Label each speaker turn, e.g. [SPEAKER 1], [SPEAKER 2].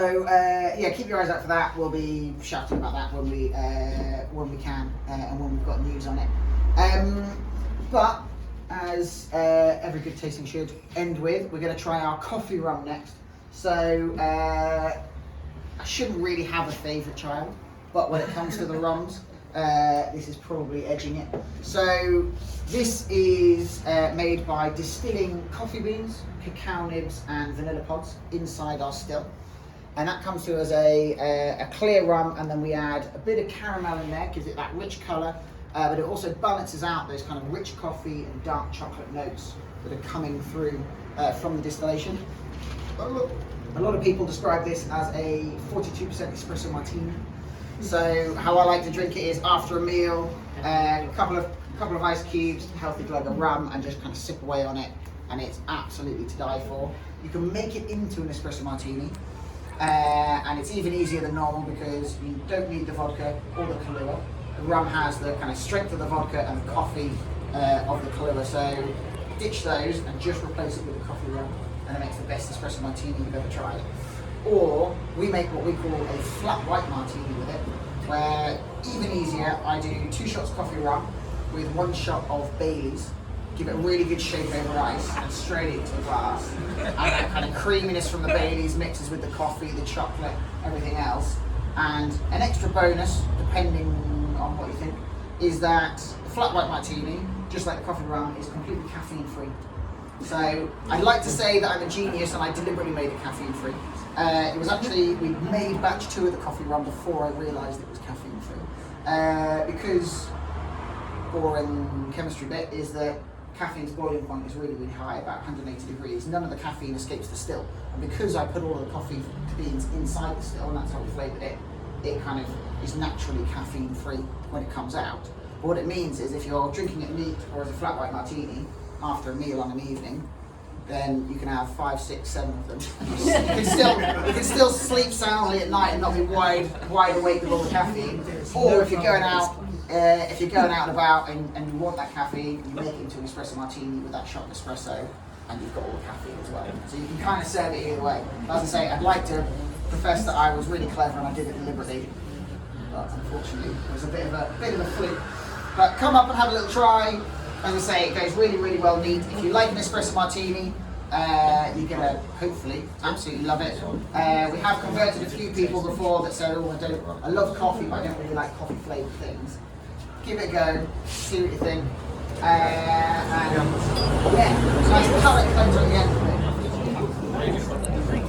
[SPEAKER 1] So yeah, keep your eyes out for that. We'll be shouting about that when we can and when we've got news on it. But as every good tasting should end with, we're going to try our coffee rum next. So I shouldn't really have a favourite child, but when it comes to the rums, this is probably edging it. So this is made by distilling coffee beans, cacao nibs and vanilla pods inside our still. And that comes to as a clear rum, and then we add a bit of caramel in there, gives it that rich colour, but it also balances out those kind of rich coffee and dark chocolate notes that are coming through from the distillation. A lot of people describe this as a 42% espresso martini. So how I like to drink it is after a meal, a couple of ice cubes, a healthy glug of rum, and just kind of sip away on it, and it's absolutely to die for. You can make it into an espresso martini. And it's even easier than normal because you don't need the vodka or the Kahlua. The rum has the kind of strength of the vodka and the coffee of the Kahlua, so ditch those and just replace it with a coffee rum, and it makes the best espresso martini you've ever tried. Or we make what we call a flat white martini with it, where even easier, I do 2 shots coffee rum with 1 shot of Baileys. Give it a really good shake over ice and straight into the glass. And that kind of creaminess from the Baileys mixes with the coffee, the chocolate, everything else. And an extra bonus, depending on what you think, is that the flat white martini, just like the coffee rum, is completely caffeine free. So I'd like to say that I'm a genius and I deliberately made it caffeine free. It was actually, we made batch 2 of the coffee rum before I realised it was caffeine free. Because boring chemistry bit is that caffeine's boiling point is really, really high, about 180 degrees. None of the caffeine escapes the still. And because I put all of the coffee beans inside the still, and that's how we flavoured it, it kind of is naturally caffeine free when it comes out. But what it means is if you're drinking it neat or as a flat white martini after a meal on an evening, then you can have 5, 6, 7 of them. And you can still sleep soundly at night and not be wide awake with all the caffeine. Or if you're going out and about and you want that caffeine, you make it into an espresso martini with that shot of espresso, and you've got all the caffeine as well. So you can kind of serve it either way. As I say, I'd like to profess that I was really clever and I did it deliberately, but unfortunately it was a bit of a fluke. But come up and have a little try. As I say, it goes really, really well neat. If you like an espresso martini, you're going to hopefully absolutely love it. We have converted a few people before that said, oh, I love coffee, but I don't really like coffee flavoured things. Give it a go, see what you think. And yeah, nice palate cleanser at the end.